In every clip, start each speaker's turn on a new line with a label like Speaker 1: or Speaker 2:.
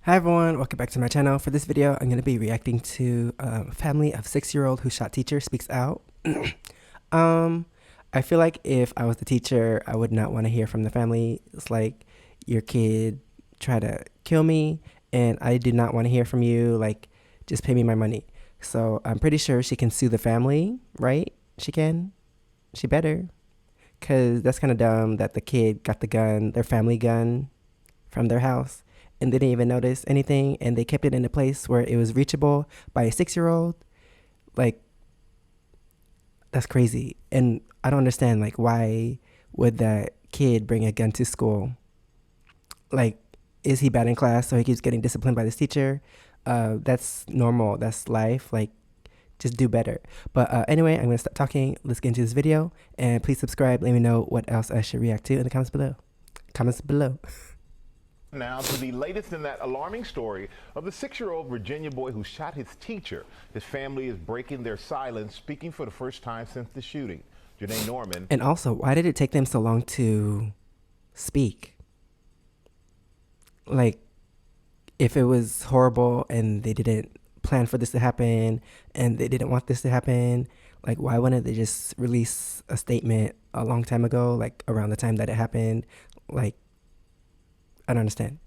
Speaker 1: Hi everyone, welcome back to my channel. For this video, I'm going to be reacting to family of 6-year-old who shot teacher speaks out. um, I feel like if I was the teacher, I would not want to hear from the family. It's like your kid tried to kill me and I do not want to hear from you. Like, just pay me my money. So I'm pretty sure she can sue the family, right? She can. She better. Because that's kind of dumb that the kid got the gun, their family gun, from their house and they didn't even notice anything and they kept it in a place where it was reachable by a 6-year-old. Like, that's crazy. And I don't understand, like, why would that kid bring a gun to school? Like, is he bad in class so he keeps getting disciplined by this teacher? That's normal. That's life. Like, just do better. But anyway, I'm gonna stop talking. Let's get into this video, and please subscribe. Let me know what else I should react to in the comments below.
Speaker 2: Now to the latest in that alarming story of the 6-year-old Virginia boy who shot his teacher. His family is breaking their silence, speaking for the first time since the shooting. Janae Norman.
Speaker 1: And also, why did it take them so long to speak? Like, if it was horrible and they didn't plan for this to happen and they didn't want this to happen, like, why wouldn't they just release a statement a long time ago, like around the time that it happened? Like, I don't understand.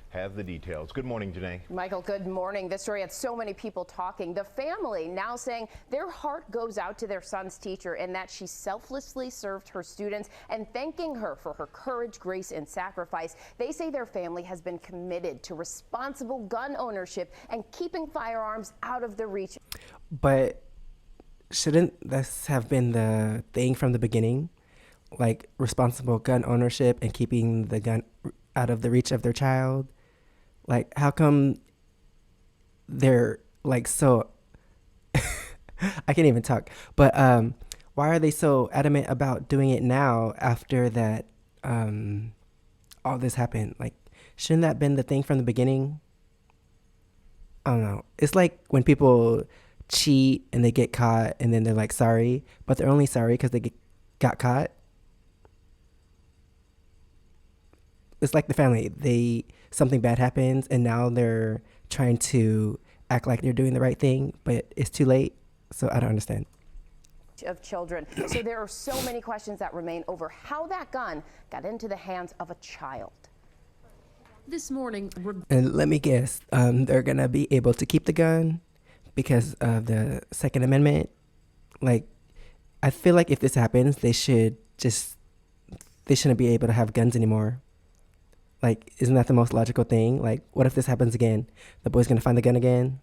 Speaker 2: Have the details. Good morning, Janae.
Speaker 3: Michael, good morning. This story had so many people talking. The family now saying their heart goes out to their son's teacher and that she selflessly served her students and thanking her for her courage, grace, and sacrifice. They say their family has been committed to responsible gun ownership and keeping firearms out of the reach.
Speaker 1: But shouldn't this have been the thing from the beginning? Like, responsible gun ownership and keeping the gun out of the reach of their child? Like, how come they're like so I can't even talk. But why are they so adamant about doing it now after that all this happened? Like, shouldn't that been the thing from the beginning? I don't know. It's like when people cheat and they get caught and then they're like sorry, but they're only sorry because they got caught. It's like the family. Something bad happens and now they're trying to act like they're doing the right thing, but it's too late. So I don't understand.
Speaker 3: Of children. So there are so many questions that remain over how that gun got into the hands of a child.
Speaker 4: This morning,
Speaker 1: and let me guess, they're gonna be able to keep the gun because of the Second Amendment. Like, I feel like if this happens, they shouldn't be able to have guns anymore. Like, isn't that the most logical thing? Like, what if this happens again? The boy's gonna find the gun again.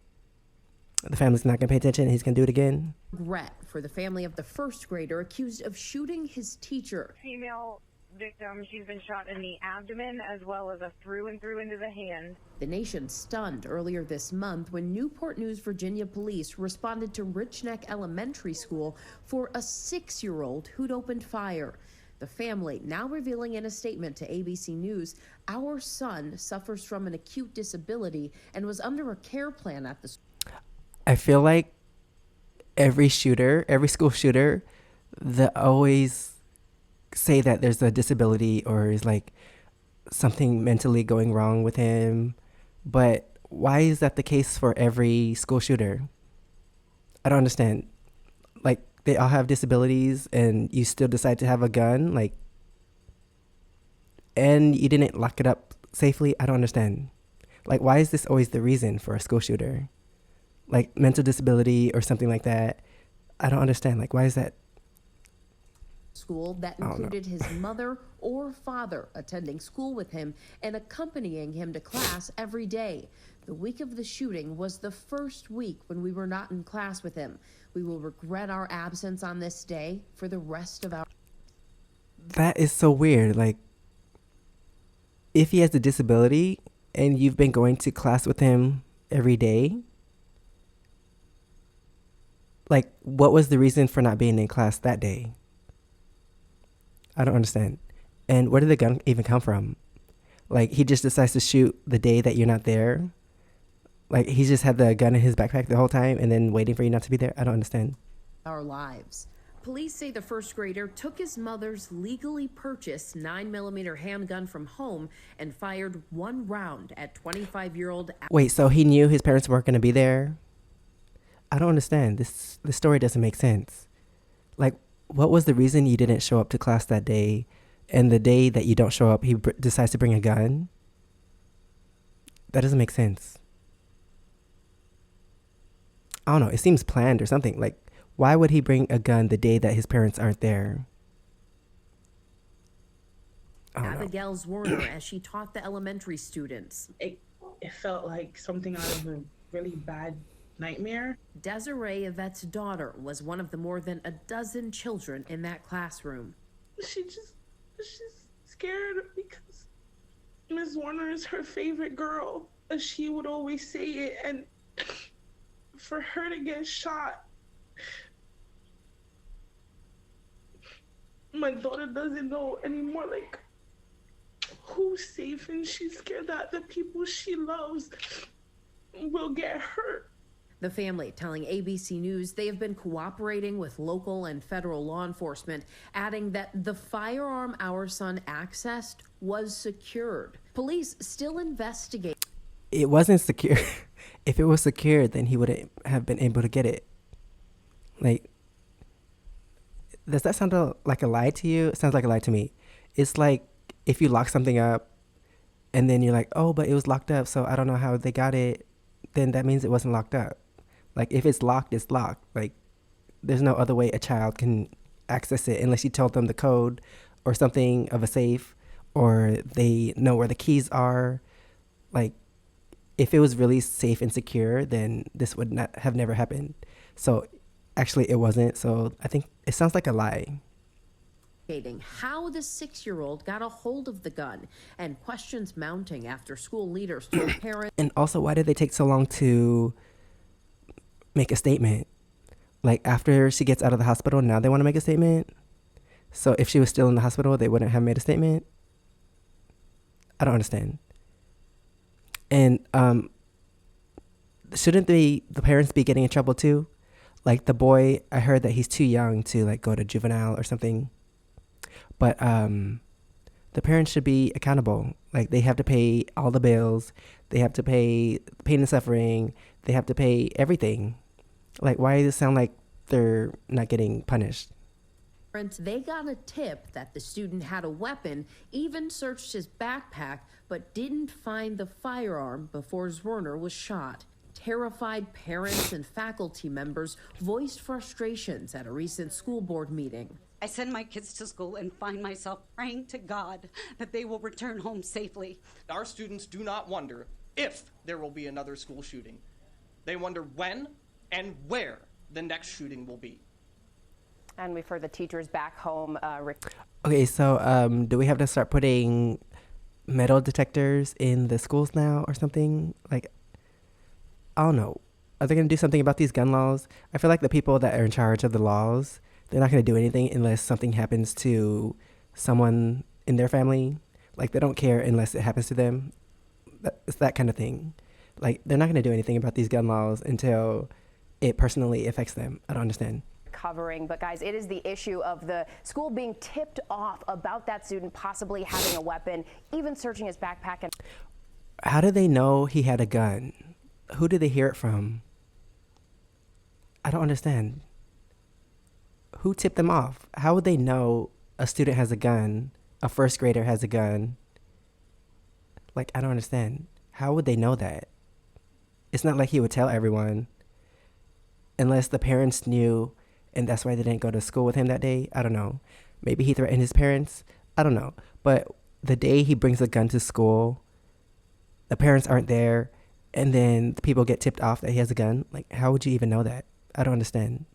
Speaker 1: The family's not gonna pay attention and he's gonna do it again.
Speaker 4: Regret for the family of the first grader accused of shooting his teacher.
Speaker 5: Female victim, she's been shot in the abdomen as well as a through and through into the hand.
Speaker 4: The nation stunned earlier this month when Newport News, Virginia police responded to Rich Neck Elementary School for a 6-year-old who'd opened fire. The family now revealing in a statement to ABC News, our son suffers from an acute disability and was under a care plan at the school.
Speaker 1: I feel like every school shooter, they always say that there's a disability or is like something mentally going wrong with him. But why is that the case for every school shooter? I don't understand. Like, they all have disabilities and you still decide to have a gun, like, and you didn't lock it up safely. I don't understand. Like, why is this always the reason for a school shooter? Like, mental disability or something like that. I don't understand. Like, why is that?
Speaker 4: School that included his mother or father attending school with him and accompanying him to class every day. The week of the shooting was the first week when we were not in class with him. We will regret our absence on this day for the rest of our...
Speaker 1: That is so weird. Like, if he has a disability and you've been going to class with him every day, like, what was the reason for not being in class that day? I don't understand. And where did the gun even come from? Like, he just decides to shoot the day that you're not there? Like, he just had the gun in his backpack the whole time and then waiting for you not to be there? I don't understand.
Speaker 4: Our lives. Police say the first grader took his mother's legally purchased 9mm handgun from home and fired one round at 25-year-old.
Speaker 1: Wait, so he knew his parents weren't going to be there? I don't understand. This story doesn't make sense. Like, what was the reason you didn't show up to class that day, and the day that you don't show up, he decides to bring a gun? That doesn't make sense. I don't know. It seems planned or something. Like, why would he bring a gun the day that his parents aren't there?
Speaker 4: Abigail Warner as she taught the elementary students.
Speaker 6: It felt like something out of a really bad nightmare.
Speaker 4: Desiree Yvette's daughter was one of the more than a dozen children in that classroom.
Speaker 6: She's scared because Miss Warner is her favorite girl. She would always say it, and for her to get shot, my daughter doesn't know anymore, like, who's safe, and she's scared that the people she loves will get hurt.
Speaker 4: The family telling ABC News they have been cooperating with local and federal law enforcement, adding that the firearm our son accessed was secured. Police still investigate.
Speaker 1: It wasn't secure. If it was secure, then he wouldn't have been able to get it. Like, does that sound like a lie to you? It sounds like a lie to me. It's like if you lock something up and then you're like, oh, but it was locked up, so I don't know how they got it, then that means it wasn't locked up. Like, if it's locked, it's locked. Like, there's no other way a child can access it unless you told them the code or something of a safe, or they know where the keys are. Like, if it was really safe and secure, then this would not have never happened. So actually it wasn't. So I think it sounds like a lie.
Speaker 4: How the 6-year-old got a hold of the gun, and questions mounting after school leaders told parents.
Speaker 1: And also, why did they take so long to make a statement? Like, after she gets out of the hospital, now they want to make a statement? So if she was still in the hospital, they wouldn't have made a statement? I don't understand. And shouldn't the parents be getting in trouble too? Like, the boy, I heard that he's too young to like go to juvenile or something. But the parents should be accountable. Like, they have to pay all the bills. They have to pay pain and suffering. They have to pay everything. Like, why does it sound like they're not getting punished?
Speaker 4: They got a tip that the student had a weapon, even searched his backpack, but didn't find the firearm before Zwerner was shot. Terrified parents and faculty members voiced frustrations at a recent school board meeting.
Speaker 7: I send my kids to school and find myself praying to God that they will return home safely.
Speaker 8: Our students do not wonder if there will be another school shooting. They wonder when and where the next shooting will be.
Speaker 3: And we've heard the teachers back home.
Speaker 1: Okay, so do we have to start putting metal detectors in the schools now or something? Like, I don't know. Are they going to do something about these gun laws? I feel like the people that are in charge of the laws, they're not going to do anything unless something happens to someone in their family. Like, they don't care unless it happens to them. It's that kind of thing. Like, they're not going to do anything about these gun laws until it personally affects them. I don't understand.
Speaker 3: Covering, but guys, it is the issue of the school being tipped off about that student possibly having a weapon, even searching his backpack. And
Speaker 1: how did they know he had a gun? Who did they hear it from? I don't understand. Who tipped them off? How would they know a student has a gun, a first grader has a gun? Like, I don't understand. How would they know that? It's not like he would tell everyone, unless the parents knew and that's why they didn't go to school with him that day. I don't know. Maybe he threatened his parents. I don't know. But the day he brings a gun to school, the parents aren't there, and then the people get tipped off that he has a gun. Like, how would you even know that? I don't understand.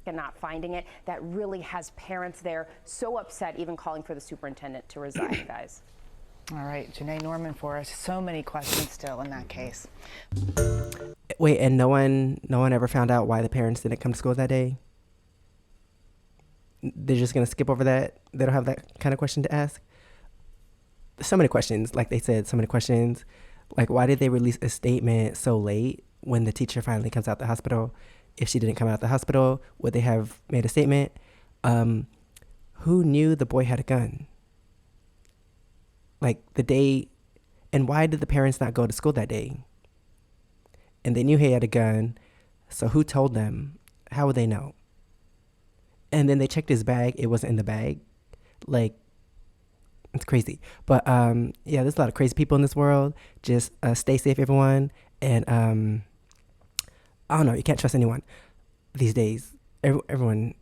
Speaker 3: And not finding it, that really has parents there so upset, even calling for the superintendent to resign, guys.
Speaker 9: All right, Janae Norman for us. So many questions still in that case.
Speaker 1: Wait, and no one ever found out why the parents didn't come to school that day? They're just going to skip over that? They don't have that kind of question to ask? So many questions. Like they said, so many questions. Like, why did they release a statement so late when the teacher finally comes out the hospital? if she didn't come out of the hospital, would they have made a statement? Who knew the boy had a gun? Like the day, and why did the parents not go to school that day? And they knew he had a gun, so who told them? How would they know? And then they checked his bag, it wasn't in the bag. Like, it's crazy. But yeah, there's a lot of crazy people in this world. Just stay safe, everyone. And I don't know, you can't trust anyone these days. Everyone,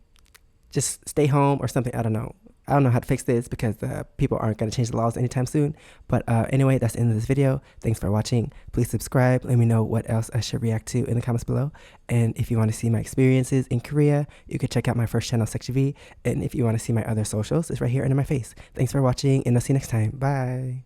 Speaker 1: just stay home or something. I don't know how to fix this because people aren't going to change the laws anytime soon. But anyway, that's the end of this video. Thanks for watching. Please subscribe. Let me know what else I should react to in the comments below. And if you want to see my experiences in Korea, you can check out my first channel, SEKSHI V. And if you want to see my other socials, it's right here under my face. Thanks for watching, and I'll see you next time. Bye.